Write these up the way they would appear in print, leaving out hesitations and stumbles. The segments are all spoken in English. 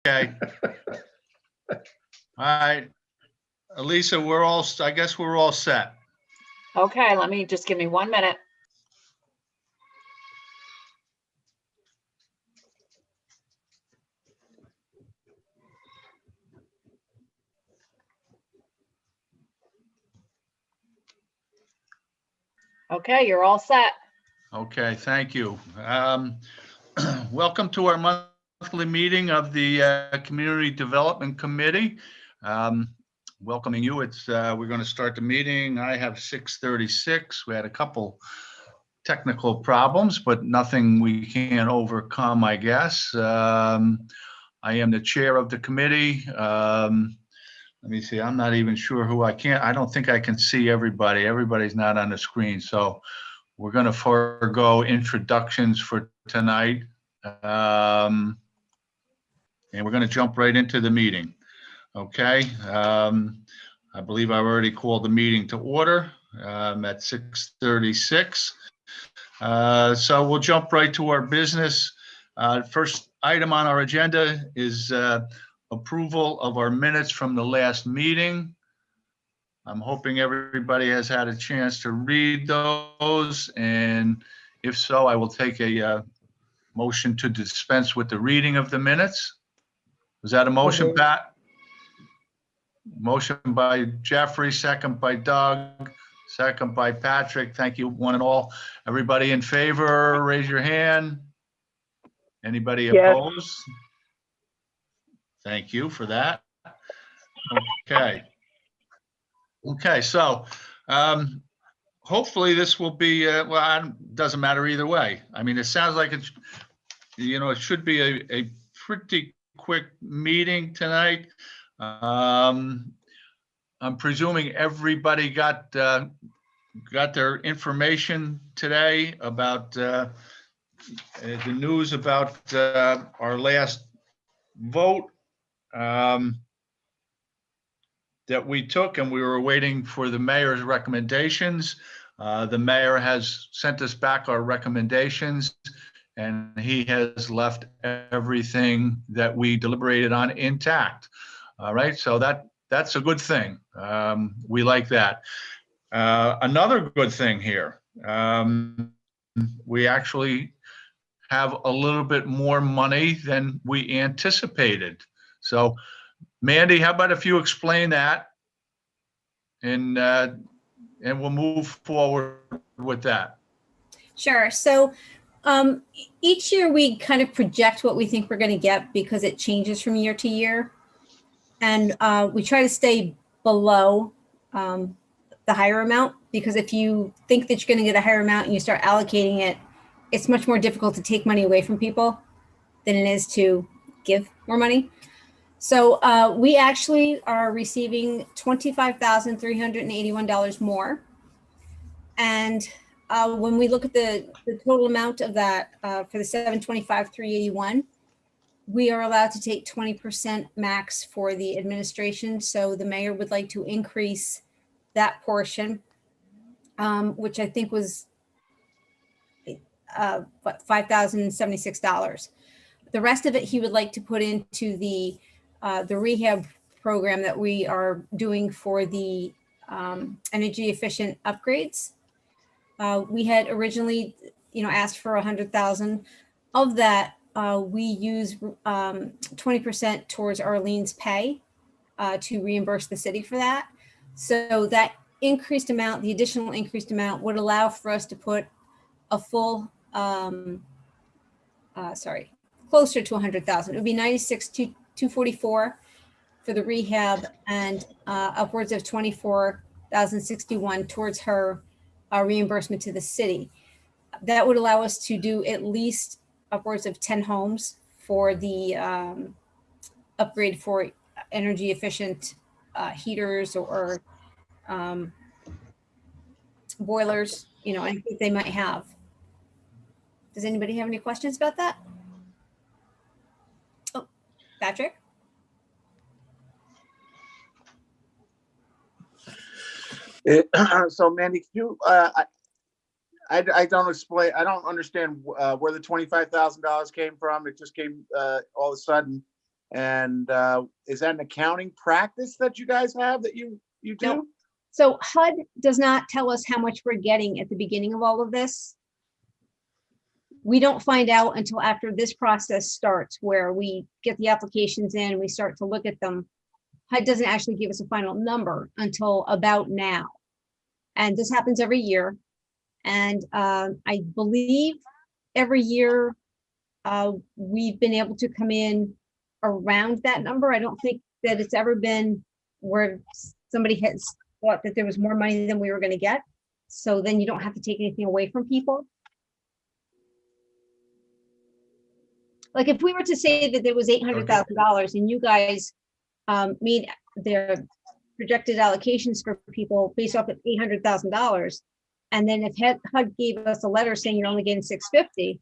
Okay. All right. Elisa, I guess we're all set. Okay, let me just give me 1 minute. Okay, you're all set. Okay, thank you. Welcome to our monthly meeting of the Community Development Committee. Welcoming you. We're going to start the meeting. I have 6:36. We had a couple technical problems, but nothing we can't overcome, I guess. I am the chair of the committee. Let me see. I'm not even sure who I don't think I can see everybody. Everybody's not on the screen. So we're going to forego introductions for tonight. And we're going to jump right into the meeting. Okay. I believe I've already called the meeting to order at 6:36. So we'll jump right to our business. First item on our agenda is approval of our minutes from the last meeting. I'm hoping everybody has had a chance to read those, and if so, I will take a motion to dispense with the reading of the minutes. Was that a motion, Pat? Motion by Jeffrey, second by Doug, second by Patrick. Thank you, one and all. Everybody in favor, raise your hand. Anybody opposed? Thank you for that. Okay. Okay, so hopefully this will be, well, it doesn't matter either way. I mean, it sounds like it's, it should be a pretty quick meeting tonight. I'm presuming everybody got their information today about the news about our last vote that we took, and we were waiting for the mayor's recommendations. The mayor has sent us back our recommendations, and he has left everything that we deliberated on intact. All right, so that's a good thing. We like that. Another good thing here, we actually have a little bit more money than we anticipated. So Mandy, how about if you explain that, and we'll move forward with that. Sure. So each year we kind of project what we think we're going to get because it changes from year to year. And we try to stay below the higher amount, because if you think that you're going to get a higher amount and you start allocating it, it's much more difficult to take money away from people than it is to give more money. So we actually are receiving $25,381 more. And when we look at the total amount of that for the $725,381, we are allowed to take 20% max for the administration. So the mayor would like to increase that portion, which I think was $5,076. The rest of it he would like to put into the rehab program that we are doing for the energy efficient upgrades. We had originally, asked for 100,000. Of that, we use 20% towards Arlene's pay to reimburse the city for that. So that increased amount, the additional increased amount, would allow for us to put a full, closer to 100,000. It would be 96,244 for the rehab, and upwards of 24,061 towards her reimbursement to the city. That would allow us to do at least upwards of 10 homes for the upgrade for energy efficient heaters or boilers, anything they might have. Does anybody have any questions about that? Oh, Patrick? So Mandy, can you, I don't understand where the $25,000 came from. It just came all of a sudden. And is that an accounting practice that you guys have that you do? No. So HUD does not tell us how much we're getting at the beginning of all of this. We don't find out until after this process starts, where we get the applications in, we start to look at them. HUD doesn't actually give us a final number until about now. And this happens every year. And I believe every year we've been able to come in around that number. I don't think that it's ever been where somebody has thought that there was more money than we were going to get. So then you don't have to take anything away from people. Like if we were to say that there was $800,000 and you guys made their projected allocations for people based off of $800,000, and then if HUD gave us a letter saying you're only getting $650,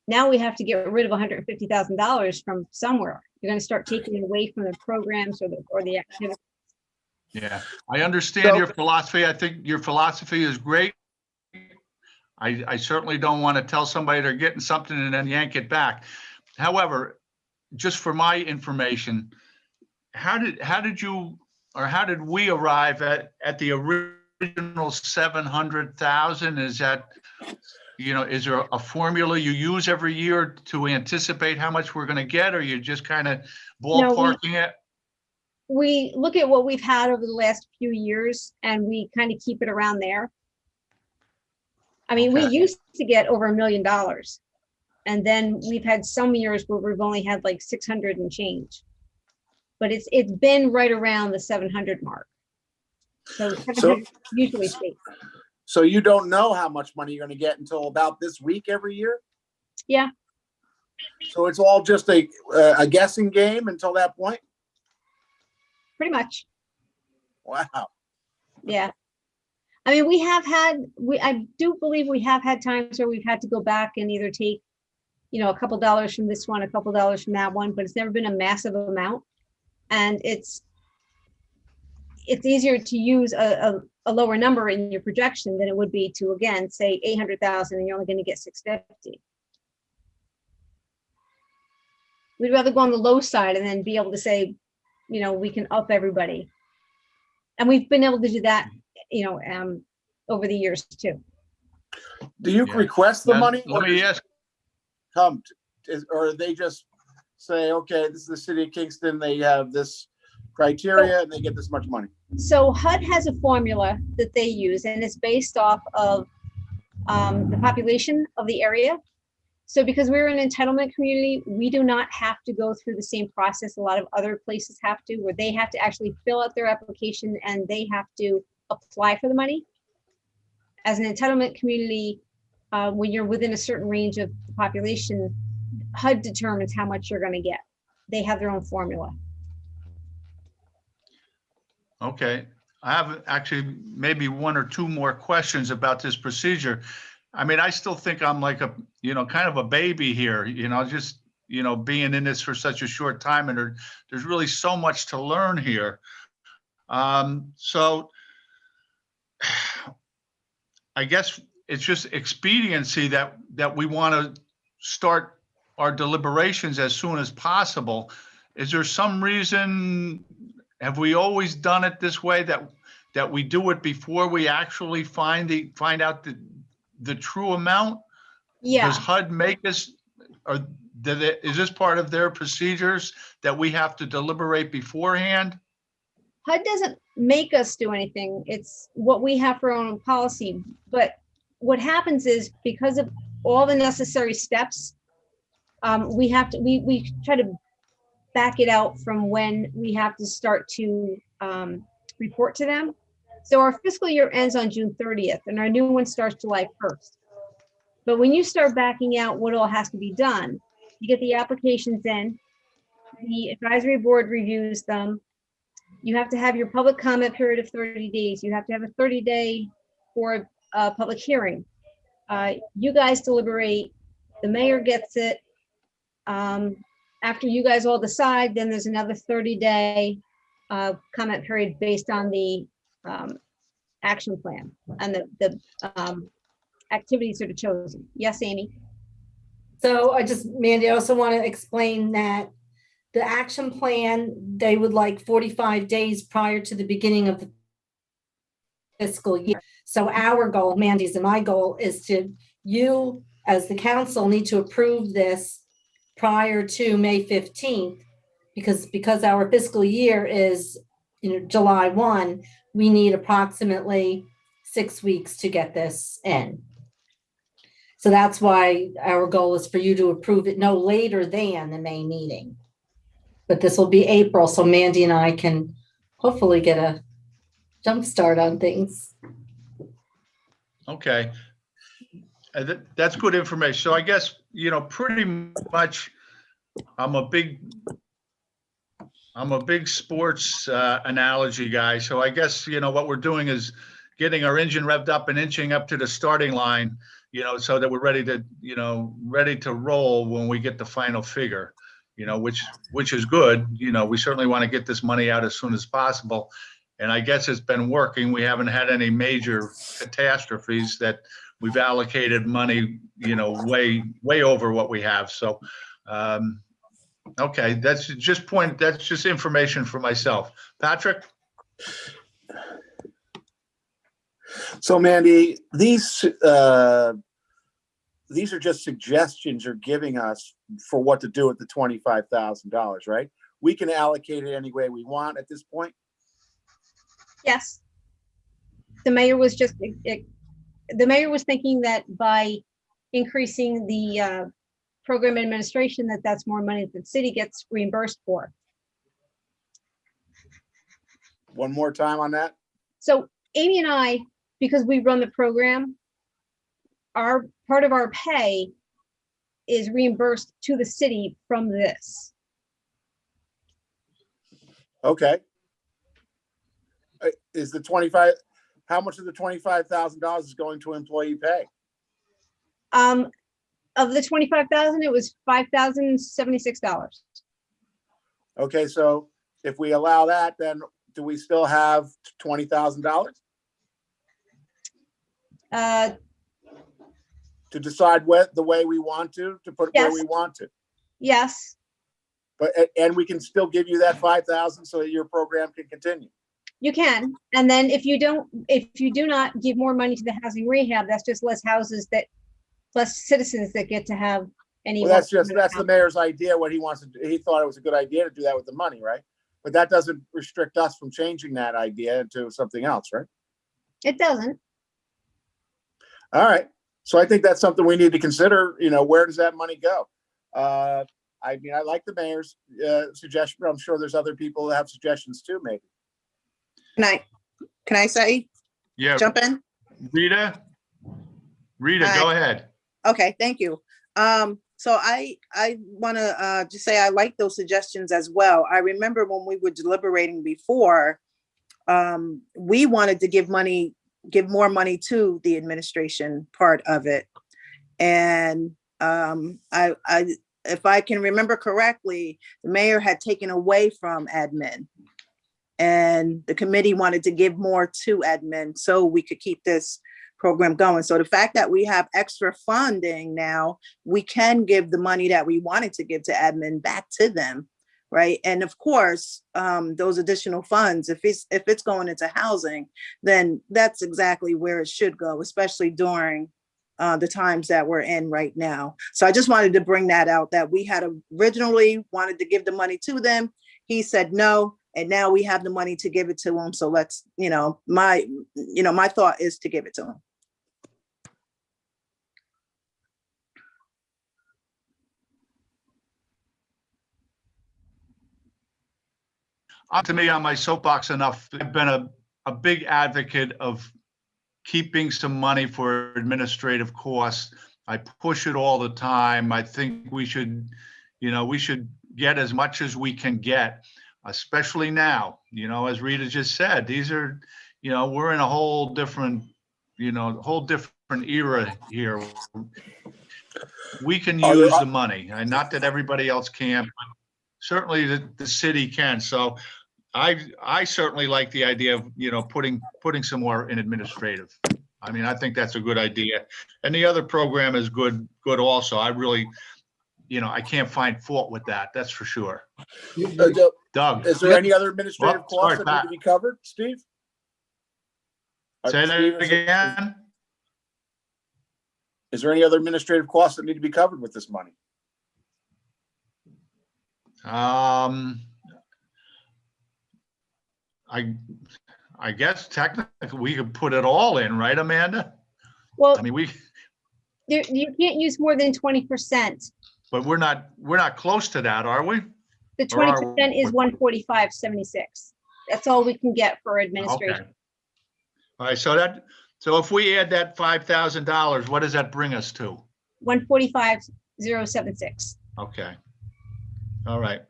now we have to get rid of $150,000 from somewhere. You're going to start taking it away from the programs or the activities. Yeah, I understand your philosophy. I think your philosophy is great. I certainly don't want to tell somebody they're getting something and then yank it back. However, just for my information, how did you, or how did we arrive at the original 700,000? Is that, is there a formula you use every year to anticipate how much we're going to get, or you just kind of ballparking it? We look at what we've had over the last few years and we kind of keep it around there. I mean, we used to get over $1 million, and then we've had some years where we've only had like 600 and change, but it's been right around the 700 mark. So 700 usually stays. So you don't know how much money you're going to get until about this week every year? Yeah. So it's all just a guessing game until that point? Pretty much. Wow. Yeah. I mean, I do believe we have had times where we've had to go back and either take, a couple dollars from this one, a couple dollars from that one, but it's never been a massive amount. And it's easier to use a lower number in your projection than it would be to, again, say 800,000 and you're only going to get 650. We'd rather go on the low side and then be able to say, we can up everybody. And we've been able to do that, over the years too. Do you request the money? Let me ask. Or they just say, okay, this is the city of Kingston. They have this criteria and they get this much money. So HUD has a formula that they use, and it's based off of the population of the area. So because we're an entitlement community, we do not have to go through the same process a lot of other places have to, where they have to actually fill out their application and they have to apply for the money. As an entitlement community, when you're within a certain range of the population, HUD determines how much you're going to get. They have their own formula. Okay, I have actually maybe one or two more questions about this procedure. I mean, I still think I'm like a, kind of a baby here, just, being in this for such a short time, and there's really so much to learn here. So I guess it's just expediency that we want to start our deliberations as soon as possible. Is there some reason, have we always done it this way, that we do it before we actually find out the true amount? Yeah. Does HUD make us, or is this part of their procedures that we have to deliberate beforehand? HUD doesn't make us do anything. It's what we have for our own policy. But what happens is, because of all the necessary steps, we try to back it out from when we have to start to report to them. So our fiscal year ends on June 30th and our new one starts July 1st. But when you start backing out what all has to be done, you get the applications in, the advisory board reviews them. You have to have your public comment period of 30 days. You have to have a 30-day for a public hearing. You guys deliberate, the mayor gets it. After you guys all decide, then there's another 30-day comment period based on the action plan and the activities that are chosen. Yes, Amy? So Mandy, I also want to explain that the action plan, they would like 45 days prior to the beginning of the fiscal year. So our goal, Mandy's and my goal, is you as the council need to approve this prior to May 15th, because our fiscal year is, July 1, we need approximately 6 weeks to get this in. So that's why our goal is for you to approve it no later than the May meeting. But this will be April, so Mandy and I can hopefully get a jump start on things. Okay. That's good information. So I guess, pretty much I'm a big sports analogy guy. So I guess, what we're doing is getting our engine revved up and inching up to the starting line, so that we're ready to roll when we get the final figure, which is good. We certainly want to get this money out as soon as possible. And I guess it's been working. We haven't had any major catastrophes that we've allocated money, way over what we have. So, okay, that's just information for myself. Patrick? So Mandy, these are just suggestions you're giving us for what to do with the $25,000, right? We can allocate it any way we want at this point. Yes. The mayor was thinking that by increasing the program administration, that's more money that the city gets reimbursed for. One more time on that. So Amy and I, because we run the program, our part of our pay is reimbursed to the city from this. Okay. How much of the $25,000 is going to employee pay? Of the 25,000, it was $5,076. Okay, so if we allow that, then do we still have $20,000 to decide the way we want to put it where we want to? Yes. And we can still give you that $5,000 so that your program can continue. You can, and then if you do not give more money to the housing rehab, that's just less citizens that get to have any. Well, that's the mayor's idea. What he wants to do. He thought it was a good idea to do that with the money, right? But that doesn't restrict us from changing that idea into something else, right? It doesn't. All right. So I think that's something we need to consider. Where does that money go? I like the mayor's suggestion, but I'm sure there's other people that have suggestions too, maybe. Can I say? Yeah. Jump in? Rita, go ahead. Okay, thank you. So I want to just say I like those suggestions as well. I remember when we were deliberating before, we wanted to give more money to the administration part of it. And if I can remember correctly, the mayor had taken away from admin. And the committee wanted to give more to admin so we could keep this program going. So the fact that we have extra funding now, we can give the money that we wanted to give to admin back to them, right? And of course, those additional funds, if it's going into housing, then that's exactly where it should go, especially during the times that we're in right now. So I just wanted to bring that out, that we had originally wanted to give the money to them. He said no. And now we have the money to give it to them. So let's, my thought is to give it to them. To me, on my soapbox enough, I've been a big advocate of keeping some money for administrative costs. I push it all the time. I think we should get as much as we can get, especially now, as Rita just said, these are, we're in a whole different era here. We can use the money, and not that everybody else can, but certainly the city can. So I certainly like the idea of, putting some more in administrative. I think that's a good idea. And the other program is good also. I really, I can't find fault with that. That's for sure. Doug, Is there any other administrative Oh, costs sorry, that need to be covered, Steve? say Steve, that again? Is there any other administrative costs that need to be covered with this money? I guess technically we could put it all in, right, Amanda? Well, I mean, you can't use more than 20%. but we're not close to that, are we? The Or are 20% is we? 145.76. That's all we can get for administration. Okay. All right, so if we add that $5,000, what does that bring us to? 145,076. Okay. All right.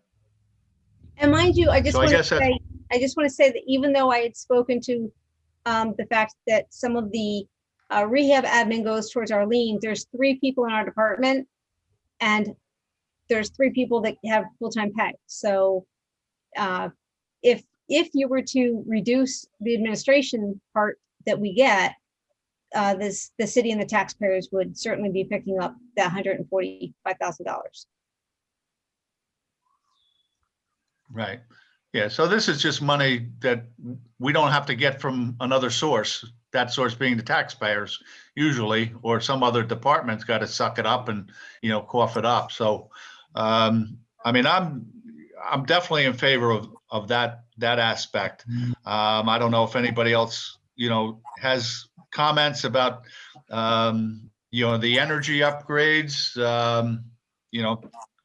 And mind you, I just So I want to guess that's- say, that even though I had spoken to the fact that some of the rehab admin goes towards our lien, there's 3 people in our department, and there's 3 people that have full-time pay. So if you were to reduce the administration part that we get, the city and the taxpayers would certainly be picking up that $145,000. Right. Yeah, so this is just money that we don't have to get from another source, that source being the taxpayers usually, or some other department's got to suck it up and, cough it up. So, I mean, I'm definitely in favor of that aspect. I don't know if anybody else, has comments about, the energy upgrades,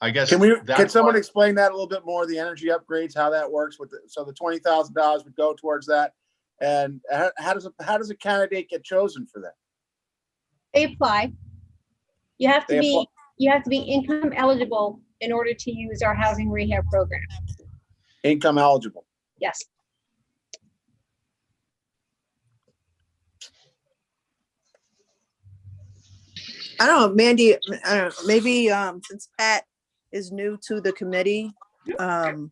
I guess. Can someone explain that a little bit more, the energy upgrades, how that works so the $20,000 would go towards that? And how does a candidate get chosen for that? They apply. You have to be income eligible in order to use our housing rehab program. Income eligible. Yes. I don't know, Mandy, I don't know, maybe since Pat is new to the committee, if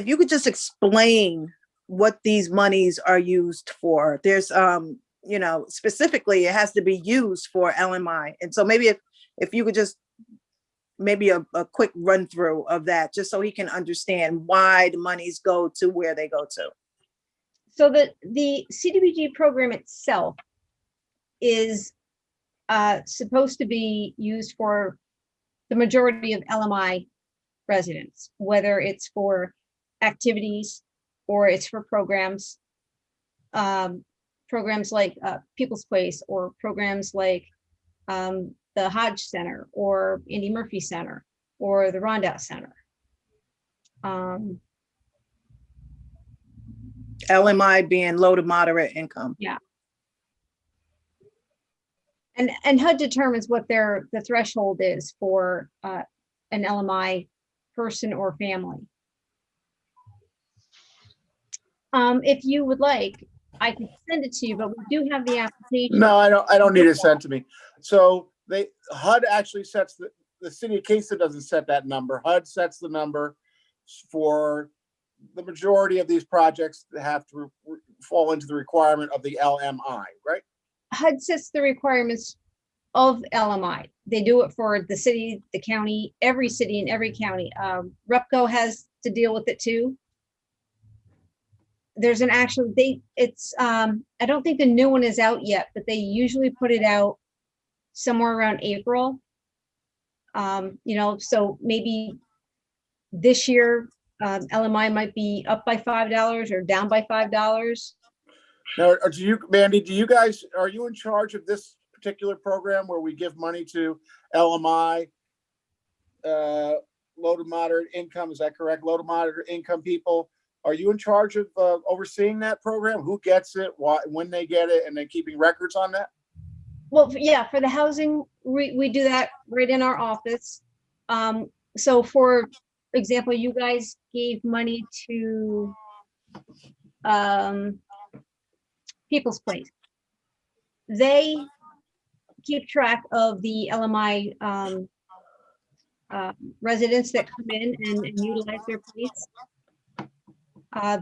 you could just explain what these monies are used for. There's, specifically it has to be used for LMI. And so maybe if you could just maybe a quick run through of that, just so he can understand why the monies go to where they go to. So the CDBG program itself is supposed to be used for the majority of LMI residents, whether it's for activities or it's for programs like People's Place, or programs like the Hodge Center or Andy Murphy Center or the Rondout Center. LMI being low to moderate income. Yeah. And HUD determines what the threshold is for an LMI person or family. If you would like, I can send it to you, but we do have the application. No, I don't need it sent to me. So HUD actually sets the city of Kingston doesn't set that number. HUD sets the number for the majority of these projects that have to fall into the requirement of the LMI, right? HUD sets the requirements of LMI. They do it for the city, the county, every city and every county. REPCO has to deal with it too. There's an actual date. I don't think the new one is out yet, but they usually put it out somewhere around April. So maybe this year, LMI might be up by $5 or down by $5. Now, Mandy, are you in charge of this particular program where we give money to LMI, low to moderate income? Is that correct? Low to moderate income people. Are you in charge of overseeing that program? Who gets it, why, when they get it, and then keeping records on that? Well, yeah, for the housing, we do that right in our office. So for example, you guys gave money to People's Place. They keep track of the LMI residents that come in and utilize their place.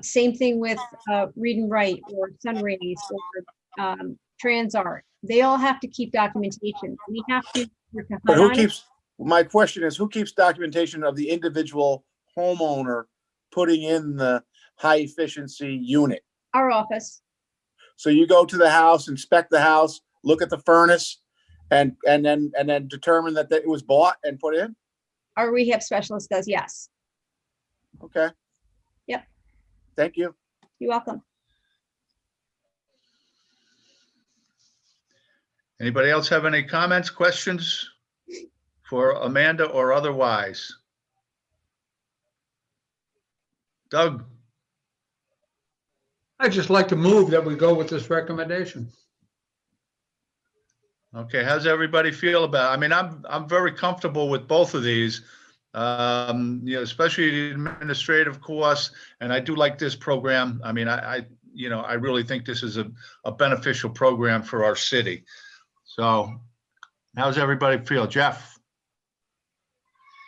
Same thing with Read and Write or Sunrays or TransArt. They all have to keep documentation. We have to. But who keeps My question is, who keeps documentation of the individual homeowner putting in the high efficiency unit? Our office. So you go to the house, inspect the house, look at the furnace, and then determine that it was bought and put in? Our rehab specialist does, yes. Okay. Yep. Thank you. You're welcome. Anybody else have any comments, questions for Amanda or otherwise? Doug? I'd just like to move that we go with this recommendation. Okay, how's everybody feel about it? I mean, I'm very comfortable with both of these. You know, especially the administrative costs, and I do like this program. I mean, I really think this is a beneficial program for our city. So how's everybody feel? Jeff?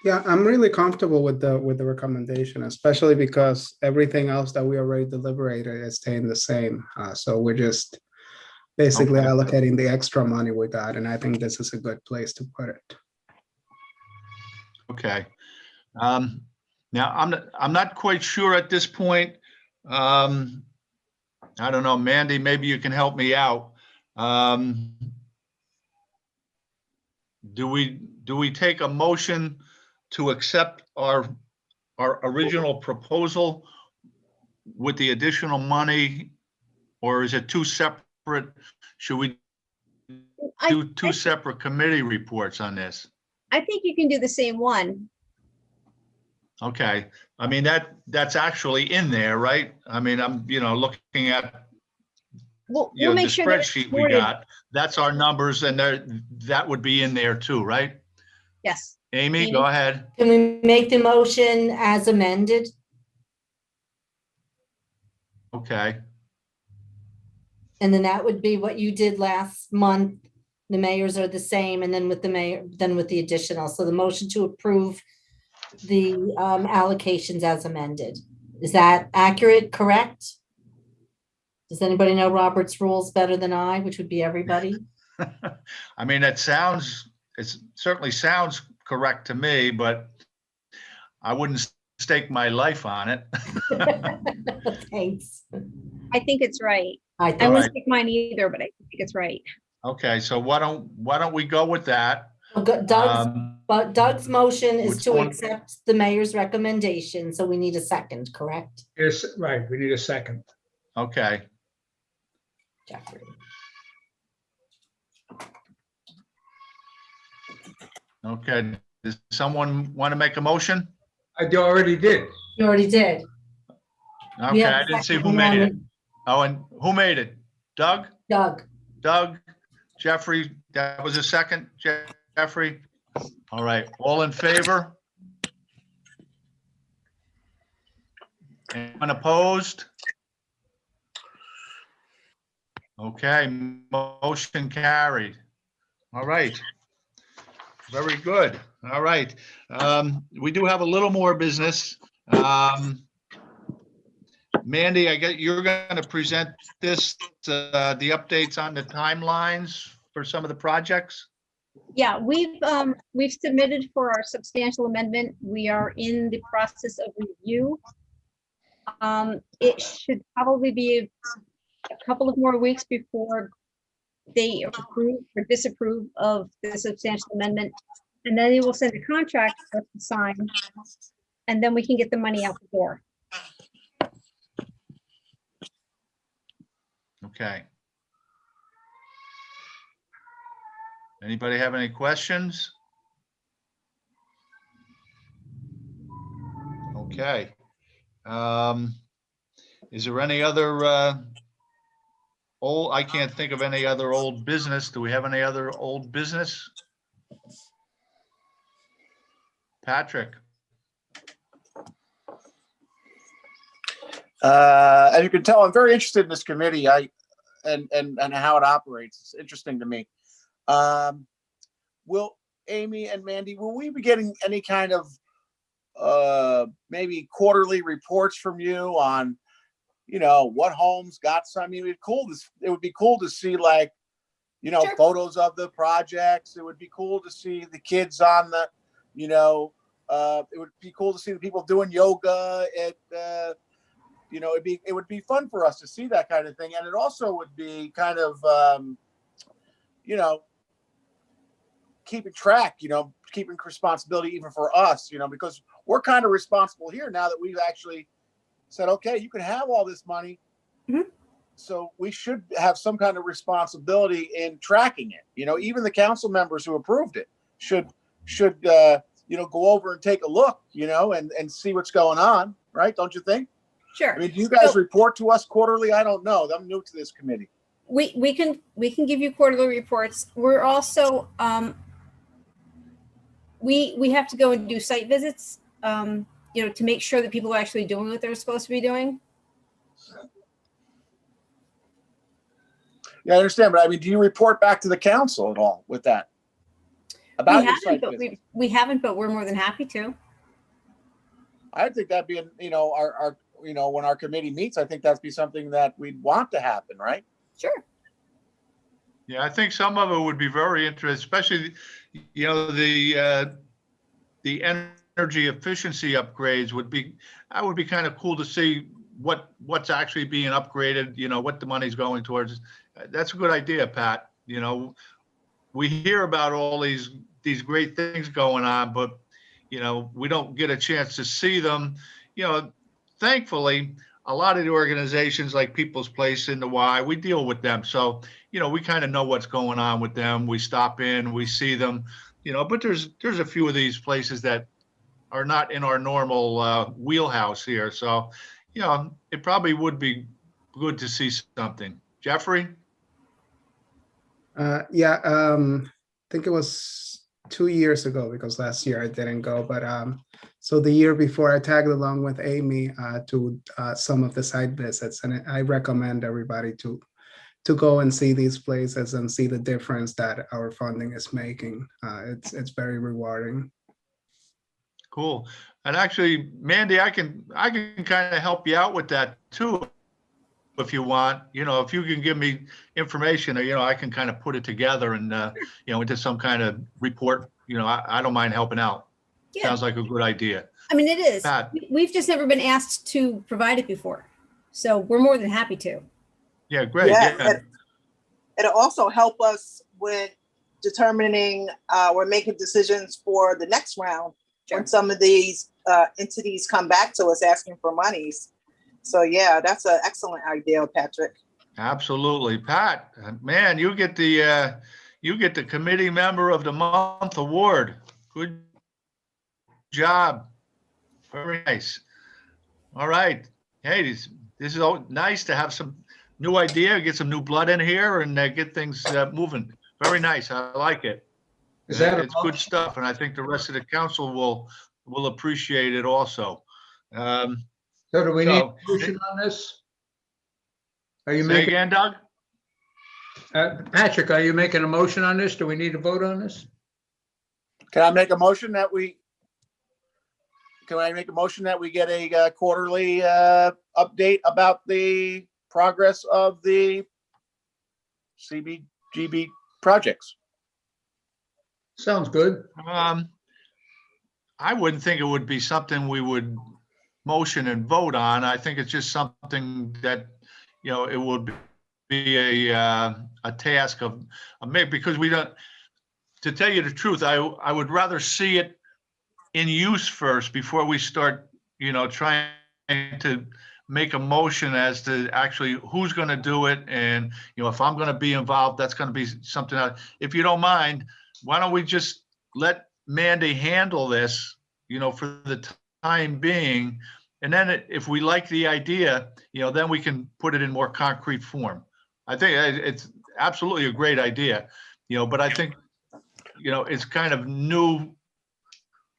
Yeah, I'm really comfortable with the recommendation, especially because everything else that we already deliberated is staying the same. So we're just basically Okay. allocating the extra money we got, and I think this is a good place to put it. Okay. Now I'm not quite sure at this point. I don't know, Mandy, maybe you can help me out. Do we take a motion to accept our original proposal with the additional money, or is it two separate? Should we do two separate committee reports on this? I think you can do the same one. Okay, I mean, that's actually in there, right? I mean, I'm, looking at, We'll the make sure that it's spreadsheet we worded. got. That's our numbers, and that would be in there too, right? Yes. Amy, go ahead. Can we make the motion as amended? Okay, And then that would be what you did last month. The mayors are the same, and then with the mayor, then with the additional. So the motion to approve the allocations as amended. Is that accurate, correct? Does anybody know Robert's rules better than I, which would be everybody? I mean, it certainly sounds correct to me, but I wouldn't stake my life on it. Thanks. I think it's right. I I think, wouldn't pick mine either, but I think it's right. Okay, so why don't we go with that? Doug's motion is would to someone- accept the mayor's recommendation, so we need a second, correct? Yes, right, we need a second. Okay, Jeffrey. okay. Does someone want to make a motion? I already did. You already did. We Okay, have a I didn't see second. who We made want it. Oh, and who made it? Doug? Doug, Jeffrey, that was a second, Jeffrey? All right, all in favor? Anyone opposed? Okay, motion carried. All right. Very good. All right. We do have a little more business. Mandy, I get you're going to present this, the updates on the timelines for some of the projects. Yeah, we've submitted for our substantial amendment. We are in the process of review. It should probably be a couple of more weeks before they approve or disapprove of the substantial amendment. And then they will send a contract for us to sign. And then we can get the money out the door. Okay. Anybody have any questions? Okay. Is there any other I can't think of any other old business. Do we have any other old business? Patrick? As you can tell, I'm very interested in this committee. And how it operates. It's interesting to me. Will Amy and Mandy, will we be getting any kind of maybe quarterly reports from you on, what homes got some? I mean, it would be cool to see, like, you know, Sure. photos of the projects. It would be cool to see the kids on the, you know, it would be cool to see the people doing yoga. You know, it would be fun for us to see that kind of thing. And it also would be kind of, you know, keeping track, you know, keeping responsibility even for us, you know, because we're kind of responsible here now that we've actually said, okay, you can have all this money. Mhm. So we should have some kind of responsibility in tracking it. You know, even the council members who approved it should you know, go over and take a look, you know, and see what's going on, right? Don't you think? Sure. I mean, do you guys So- report to us quarterly? I don't know. I'm new to this committee. We can give you quarterly reports. We're also, we have to go and do site visits, you know, to make sure that people are actually doing what they're supposed to be doing. Yeah, I understand, but I mean, do you report back to the council at all with that? About We your haven't, site but visits? we haven't, but we're more than happy to. I think that'd be, you know, our, you know, when our committee meets, I think that'd be something that we'd want to happen, right? Sure. Yeah, I think some of it would be very interesting, especially, you know, the energy efficiency upgrades would be kind of cool to see what's actually being upgraded, you know, what the money's going towards. That's a good idea, Pat. You know, we hear about all these great things going on, but, you know, we don't get a chance to see them. You know, thankfully, a lot of the organizations like People's Place in the Y, we deal with them. So, you know, we kind of know what's going on with them. We stop in, we see them, you know, but there's a few of these places that are not in our normal wheelhouse here. So, you know, it probably would be good to see something. Jeffrey? Yeah, I think it was 2 years ago because last year I didn't go, but so the year before I tagged along with Amy to some of the site visits, and I recommend everybody to go and see these places and see the difference that our funding is making. It's very rewarding. Cool. And actually, Mandy, I can kind of help you out with that too, if you want. You know, if you can give me information, or, you know, I can kind of put it together and, you know, into some kind of report. You know, I don't mind helping out. Yeah. Sounds like a good idea. I mean, it is. Pat. We've just never been asked to provide it before. So we're more than happy to. Yeah, great. Yeah, Yeah. It'll also help us with determining, we're making decisions for the next round Sure. when some of these entities come back to us asking for monies. So yeah, that's an excellent idea, Patrick. Absolutely. Pat, man, you get the committee member of the month award. Good job. Very nice. All right. Hey, this is nice to have some new idea, get some new blood in here, and get things moving. Very nice. I like it. Is that It's good stuff, and I think the rest of the council will appreciate it also. so do we need So- a motion on this? Are you Say making, again, Doug? Patrick, are you making a motion on this? Do we need to vote on this? Can I make a motion that we get a quarterly update about the progress of the CBGB projects? Sounds good. I wouldn't think it would be something we would motion and vote on. I think it's just something that, you know, it would be a task of maybe, because we don't, to tell you the truth, I would rather see it in use first before we start, you know, trying to make a motion as to actually who's going to do it. And, you know, if I'm going to be involved, that's going to be something else. If you don't mind, why don't we just let Mandy handle this, you know, for the time being. And then if we like the idea, you know, then we can put it in more concrete form. I think it's absolutely a great idea, you know, but I think, you know, it's kind of new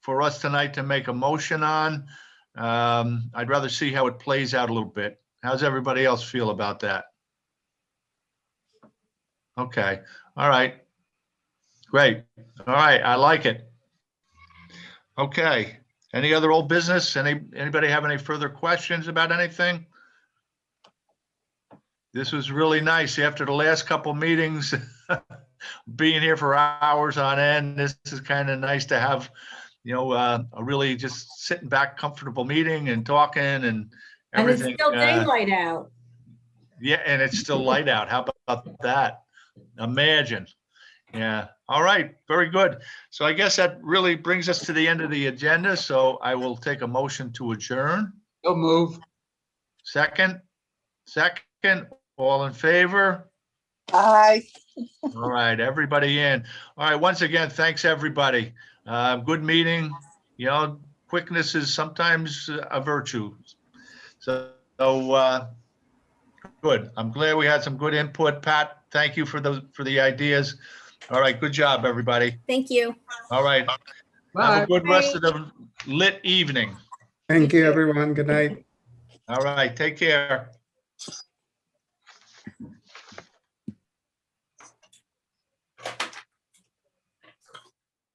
for us tonight to make a motion on. I'd rather see how it plays out a little bit. How's everybody else feel about that? Okay. All right. Great. All right. I like it. Okay. Any other old business? Anybody have any further questions about anything? This was really nice after the last couple meetings, being here for hours on end. This is kind of nice to have, a really just sitting back, comfortable meeting and talking and And it's everything. still daylight out. Yeah, and it's still light out. How about that? Imagine. Yeah. All right. Very good. So I guess that really brings us to the end of the agenda. So I will take a motion to adjourn. So move. Second, all in favor? Aye. All right, everybody in. All right, once again, thanks, everybody. Good meeting. Quickness is sometimes a virtue. So, good. I'm glad we had some good input. Pat, thank you for the ideas. All right, good job, everybody. Thank you. All right. Have Bye. a good rest of the lit evening. Thank You you, too. everyone. Good night. All right, take care.